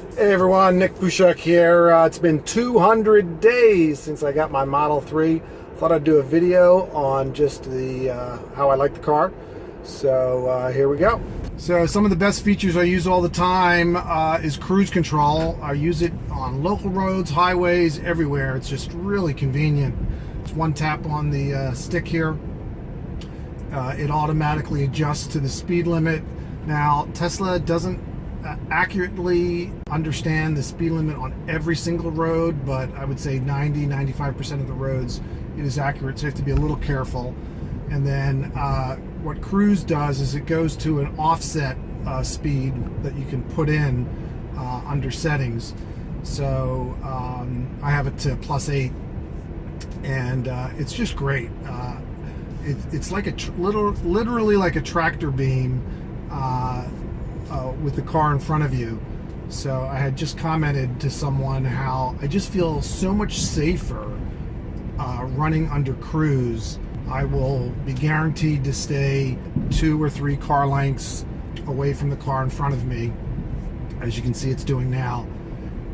Hey everyone, Nick Bushak here. It's been 200 days since I got my Model 3. Thought I'd do a video on just the how I like the car. So here we go. So some of the best features I use all the time is cruise control. I use it on local roads, highways, everywhere. It's just really convenient. It's one tap on the stick here. It automatically adjusts to the speed limit. Now, Tesla doesn't accurately understand the speed limit on every single road, but I would say 90-95% of the roads it is accurate, so you have to be a little careful. And then what cruise does is it goes to an offset speed that you can put in under settings. So I have it to +8, and it's just great. It's like literally like a tractor beam with the car in front of you. So I had just commented to someone how I just feel so much safer running under cruise. I will be guaranteed to stay 2 or 3 car lengths away from the car in front of me, as you can see it's doing now.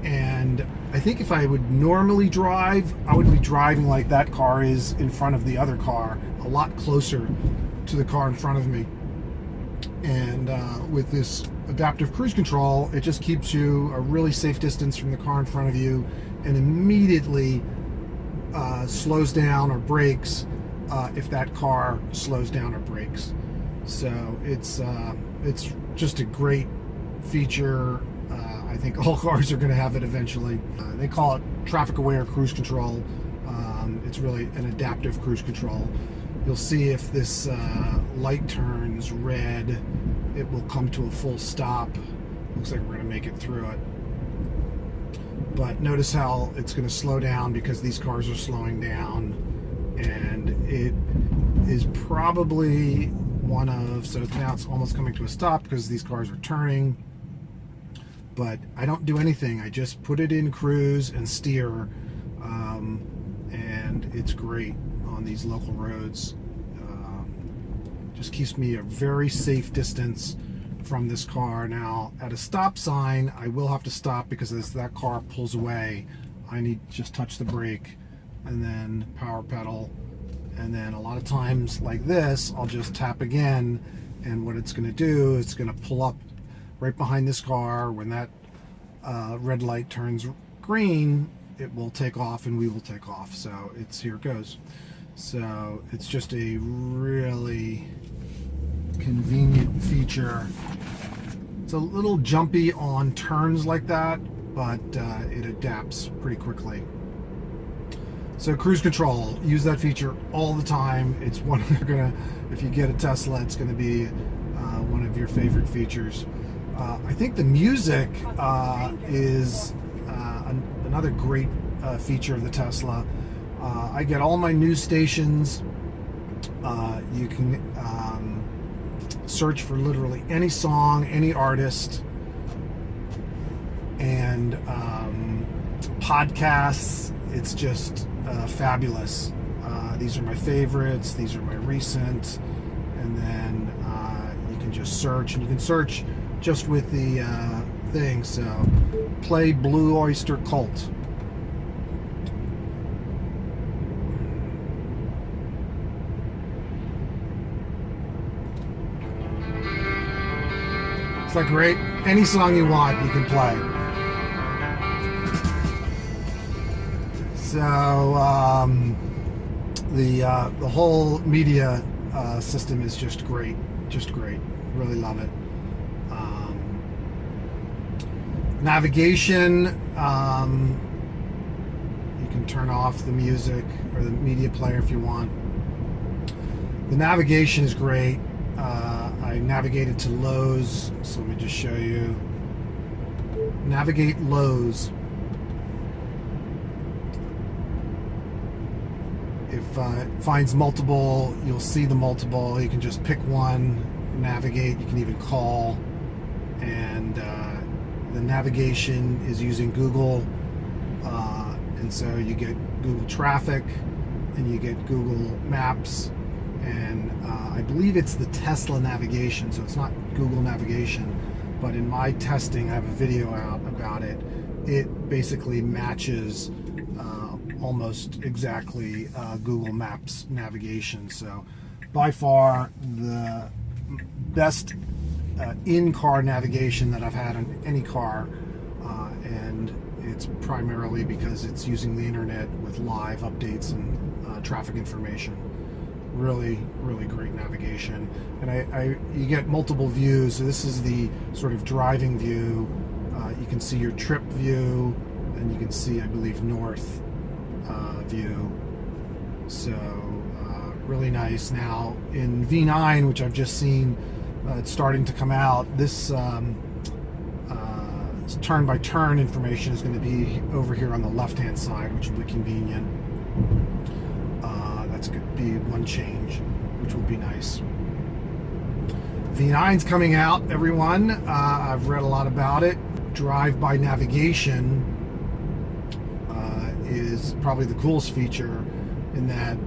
And I think if I would normally drive, I would be driving like that car is in front of the other car, a lot closer to the car in front of me. And with this adaptive cruise control, it just keeps you a really safe distance from the car in front of you, and immediately slows down or brakes if that car slows down or brakes. So it's just a great feature. I think all cars are going to have it eventually. They call it traffic aware cruise control. It's really an adaptive cruise control. You'll see if this light turns red, it will come to a full stop. Looks like we're going to make it through it. But notice how it's going to slow down because these cars are slowing down. And it is probably one of, so now it's almost coming to a stop because these cars are turning. But I don't do anything. I just put it in cruise and steer. And it's great on these local roads. Just keeps me a very safe distance from this car. Now, at a stop sign, I will have to stop because as that car pulls away, I need to just touch the brake and then power pedal. And then a lot of times like this, I'll just tap again, and what it's going to do, it's going to pull up right behind this car. When that red light turns green, it will take off and we will take off. So here it goes. So it's just a really convenient feature. It's a little jumpy on turns like that, but it adapts pretty quickly. So cruise control, use that feature all the time. It's one if you get a Tesla, it's gonna be one of your favorite features. I think the music is another great feature of the Tesla. I get all my news stations. You can search for literally any song, any artist, and podcasts. It's just fabulous. These are my favorites. These are my recent. And then you can just search, and you can search just with the thing. So play Blue Oyster Cult. It's like great. Any song you want, you can play. So the whole media system is just great. Just great. Really love it. Navigation. You can turn off the music or the media player if you want. The navigation is great. I navigated to Lowe's, so let me just show you. Navigate Lowe's. If it finds multiple, you'll see the multiple. You can just pick one, navigate. You can even call. And the navigation is using Google. And so you get Google Traffic, and you get Google Maps. And I believe it's the Tesla navigation, so it's not Google navigation, but in my testing, I have a video out about it. It basically matches almost exactly Google Maps navigation. So by far the best in-car navigation that I've had on any car, and it's primarily because it's using the internet with live updates and traffic information. Really, really great navigation. And you get multiple views. So this is the sort of driving view. You can see your trip view, and you can see, I believe, north view. So really nice. Now in V9, which I've just seen, it's starting to come out. This turn-by-turn information is going to be over here on the left-hand side, which will be convenient. That's going to be one change, which will be nice. V9's coming out, everyone. I've read a lot about it. Drive-by navigation is probably the coolest feature, in that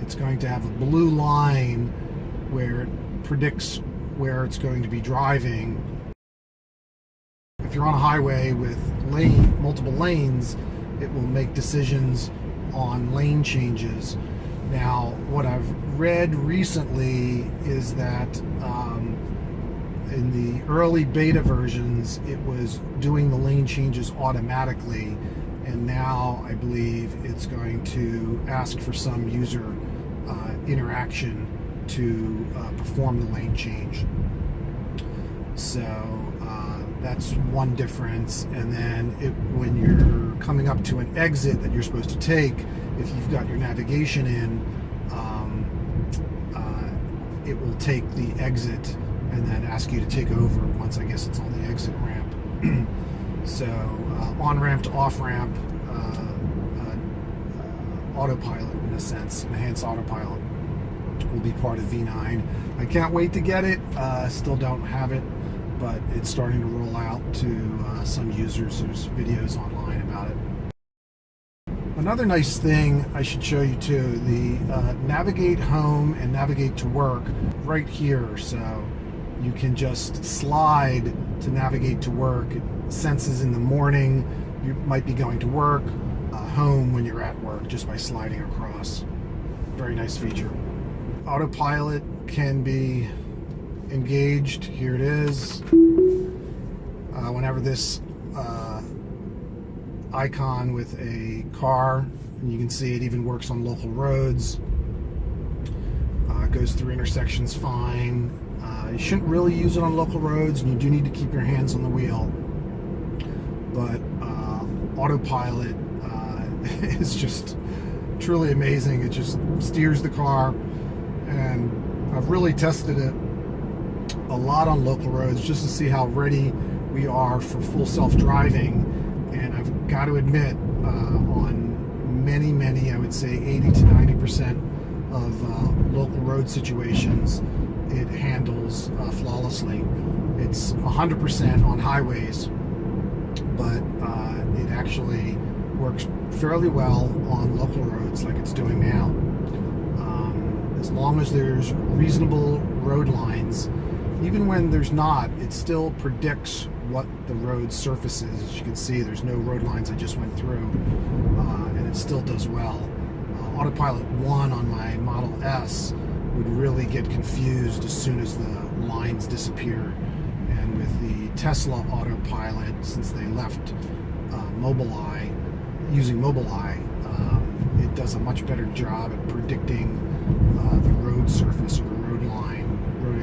it's going to have a blue line where it predicts where it's going to be driving. If you're on a highway with multiple lanes, it will make decisions on lane changes. Now, what I've read recently is that in the early beta versions, it was doing the lane changes automatically, and now I believe it's going to ask for some user interaction to perform the lane change. So that's one difference. And then when you're coming up to an exit that you're supposed to take, if you've got your navigation in, it will take the exit and then ask you to take over once, I guess, it's on the exit ramp. So on-ramp to off-ramp, autopilot, in a sense, enhanced autopilot, will be part of V9. I can't wait to get it. Still don't have it, but it's starting to roll out to some users. There's videos online about it. Another nice thing I should show you too, the navigate home and navigate to work right here. So you can just slide to navigate to work. It senses in the morning you might be going to work, home when you're at work, just by sliding across. Very nice feature. Autopilot can be engaged. Here it is. Whenever this icon with a car, and you can see it even works on local roads, goes through intersections fine. You shouldn't really use it on local roads, and you do need to keep your hands on the wheel. But autopilot is just truly amazing. It just steers the car, and I've really tested it a lot on local roads just to see how ready we are for full self-driving. And I've got to admit, on many, I would say 80 to 90% of local road situations, it handles flawlessly. It's 100% on highways, but it actually works fairly well on local roads like it's doing now. As long as there's reasonable road lines, even when there's not, it still predicts what the road surface is. As you can see, there's no road lines I just went through, and it still does well. Autopilot 1 on my Model S would really get confused as soon as the lines disappear. And with the Tesla Autopilot, since they left Mobileye, using Mobileye, it does a much better job at predicting the road surface or the road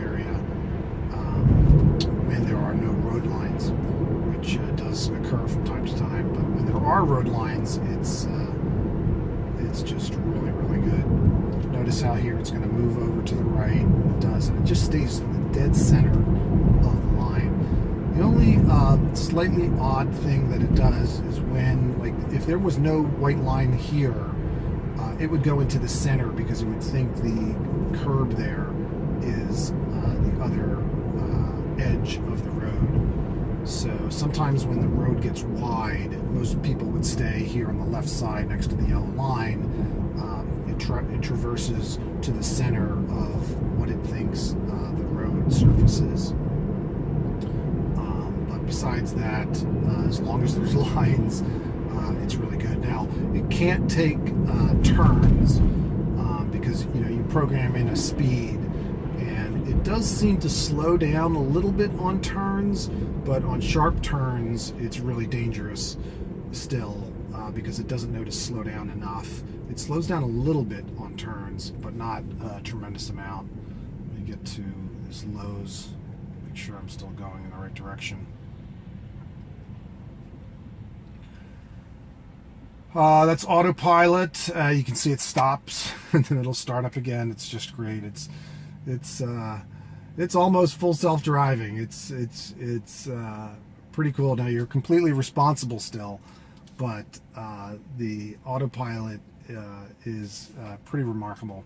area when there are no road lines, which does occur from time to time. But when there are road lines, it's just really, really good. Notice how here it's going to move over to the right. It does, and it just stays in the dead center of the line. The only slightly odd thing that it does is when, like, if there was no white line here, it would go into the center because it would think the curb there is the other edge of the road. So sometimes when the road gets wide, most people would stay here on the left side next to the yellow line. It traverses to the center of what it thinks the road surface is. besides that, as long as there's lines, it's really good. Now, it can't take turns because you program in a speed, and it does seem to slow down a little bit on turns, but on sharp turns, it's really dangerous still because it doesn't know to slow down enough. It slows down a little bit on turns, but not a tremendous amount. Let me get to this Lowe's, make sure I'm still going in the right direction. That's Autopilot. You can see it stops and then it'll start up again. It's just great. It's almost full self-driving. It's pretty cool. Now you're completely responsible still, but the Autopilot is pretty remarkable.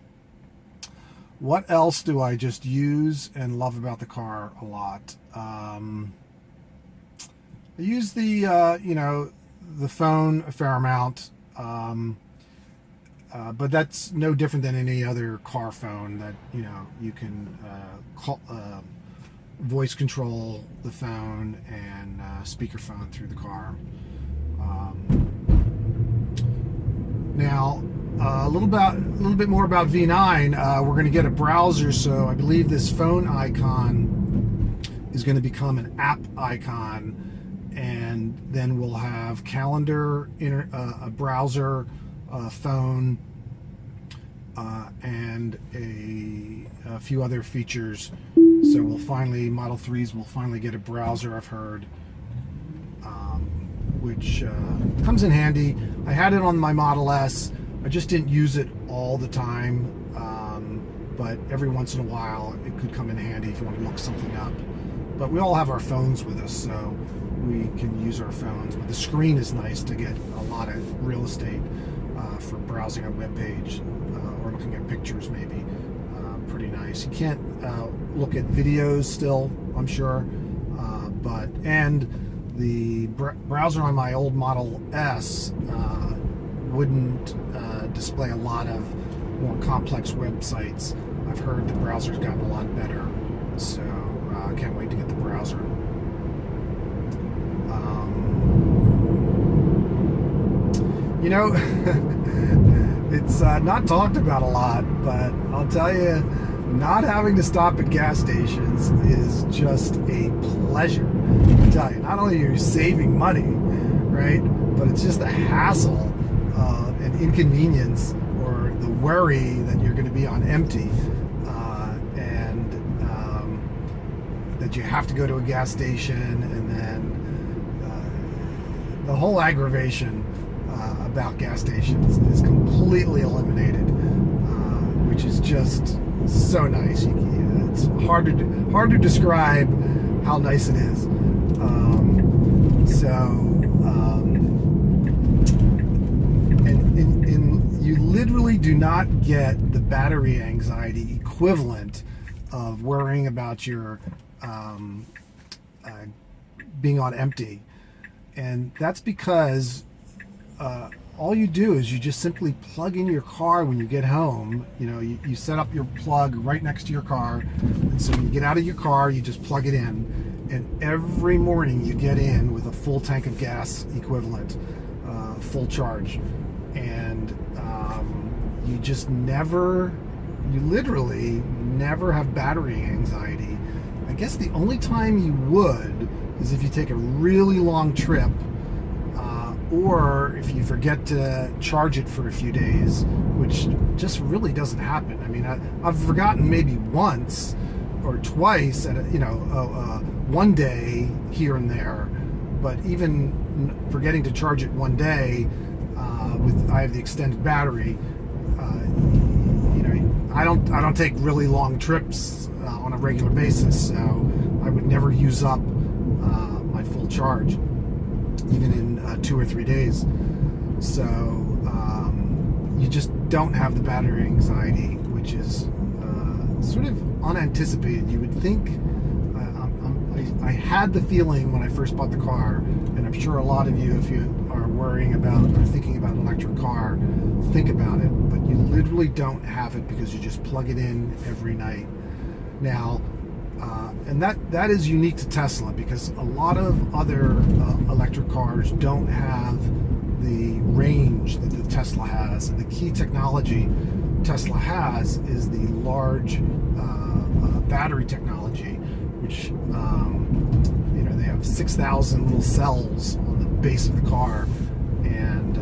What else do I just use and love about the car a lot? I use the the phone a fair amount, but that's no different than any other car phone that you can call, voice control the phone and speakerphone through the car. Now, a little bit more about V9. We're going to get a browser, so I believe this phone icon is going to become an app icon, and then we'll have calendar, a browser, phone, and a few other features. So we'll finally, Model 3s will finally get a browser, I've heard, which comes in handy. I had it on my Model S. I just didn't use it all the time, but every once in a while it could come in handy if you want to look something up. But we all have our phones with us, so we can use our phones. But the screen is nice to get a lot of real estate for browsing a web page or looking at pictures, maybe. Pretty nice. You can't look at videos still, I'm sure, and the browser on my old Model S wouldn't display a lot of more complex websites. I've heard the browser's gotten a lot better, so I can't wait to get the browser. It's not talked about a lot, but I'll tell you, not having to stop at gas stations is just a pleasure. I tell you, not only are you saving money, right, but it's just a hassle and inconvenience, or the worry that you're going to be on empty, and that you have to go to a gas station, and then the whole aggravation about gas stations is completely eliminated, which is just so nice. It's hard to describe how nice it is. And you literally do not get the battery anxiety equivalent of worrying about your being on empty, and that's because all you do is you just simply plug in your car when you get home. You set up your plug right next to your car, and so when you get out of your car, you just plug it in, and every morning you get in with a full tank of gas equivalent, full charge, and you literally never have battery anxiety. I guess the only time you would is if you take a really long trip, or if you forget to charge it for a few days, which just really doesn't happen. I mean, I've forgotten maybe once or twice at one day here and there, but even forgetting to charge it one day, I have the extended battery. I don't take really long trips on a regular basis, so I would never use up my full charge, even in 2 or 3 days. So you just don't have the battery anxiety, which is sort of unanticipated. You would think, I had the feeling when I first bought the car, and I'm sure a lot of you, if you are worrying about or thinking about an electric car, think about it, but you literally don't have it because you just plug it in every night. Now, And that is unique to Tesla, because a lot of other electric cars don't have the range that the Tesla has. And the key technology Tesla has is the large battery technology, which they have 6,000 little cells on the base of the car, and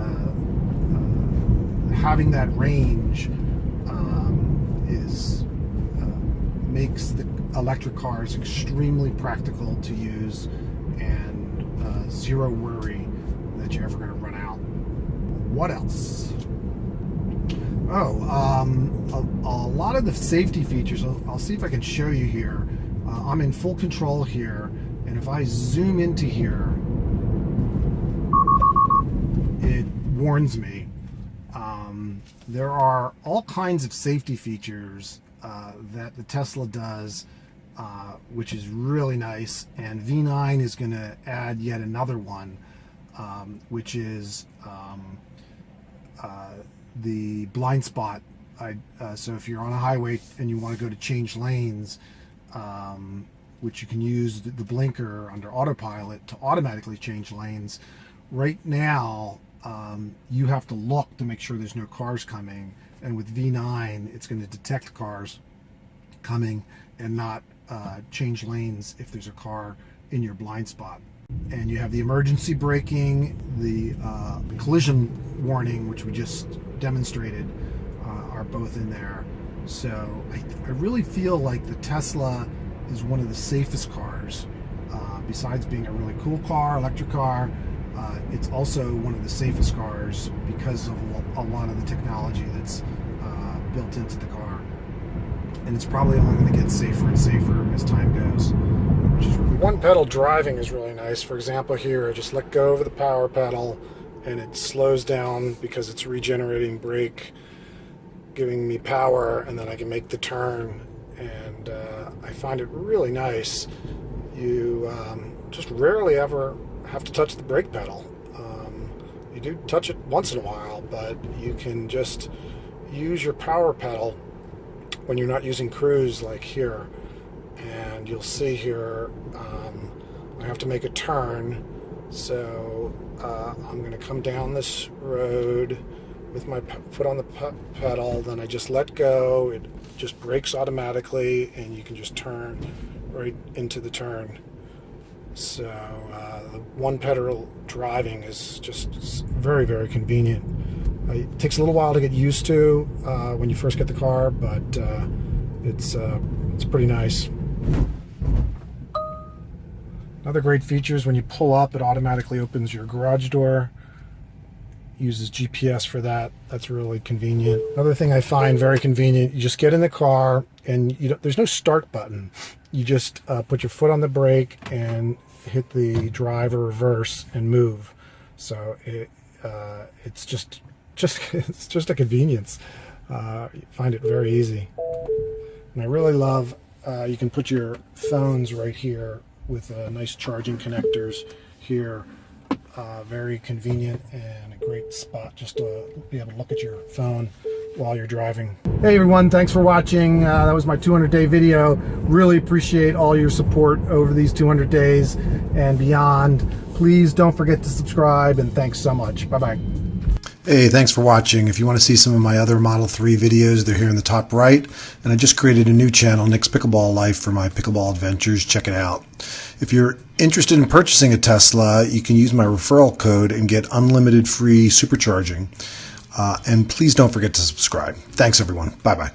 having that range makes the electric cars extremely practical to use, and zero worry that you're ever going to run out. What else? A lot of the safety features, I'll see if I can show you here. I'm in full control here, and if I zoom into here, it warns me. There are all kinds of safety features that the Tesla does, which is really nice, and V9 is going to add yet another one, which is the blind spot. So if you're on a highway and you want to go to change lanes, which you can use the blinker under Autopilot to automatically change lanes. Right now, you have to look to make sure there's no cars coming, and with V9 it's going to detect cars coming and not change lanes if there's a car in your blind spot. And you have the emergency braking, the collision warning, which we just demonstrated, are both in there. So I really feel like the Tesla is one of the safest cars. Besides being a really cool car, electric car, it's also one of the safest cars because of a lot of the technology that's built into the car. And it's probably only going to get safer and safer as time goes. Which is really one pedal driving is really nice. For example, here, I just let go of the power pedal and it slows down because it's regenerating brake, giving me power, and then I can make the turn. And I find it really nice. You just rarely ever have to touch the brake pedal. You do touch it once in a while, but you can just use your power pedal when you're not using cruise, like here. And you'll see here, I have to make a turn, so I'm going to come down this road with my foot on the pedal, then I just let go, it just brakes automatically, and you can just turn right into the turn. So the one pedal driving is just very, very convenient. It takes a little while to get used to when you first get the car, but it's pretty nice. Another great feature is when you pull up, it automatically opens your garage door. Uses GPS for that. That's really convenient. Another thing I find very convenient, you just get in the car and there's no start button. You just put your foot on the brake and hit the drive or reverse and move. So it's just a convenience. You find it very easy. And I really love, you can put your phones right here with nice charging connectors here. Very convenient and a great spot just to be able to look at your phone while you're driving. Hey everyone, thanks for watching. That was my 200-day video. Really appreciate all your support over these 200 days and beyond. Please don't forget to subscribe, and thanks so much. Bye-bye. Hey, thanks for watching. If you want to see some of my other Model 3 videos, they're here in the top right. And I just created a new channel, Nick's Pickleball Life, for my pickleball adventures. Check it out. If you're interested in purchasing a Tesla, you can use my referral code and get unlimited free supercharging. And please don't forget to subscribe. Thanks, everyone. Bye-bye.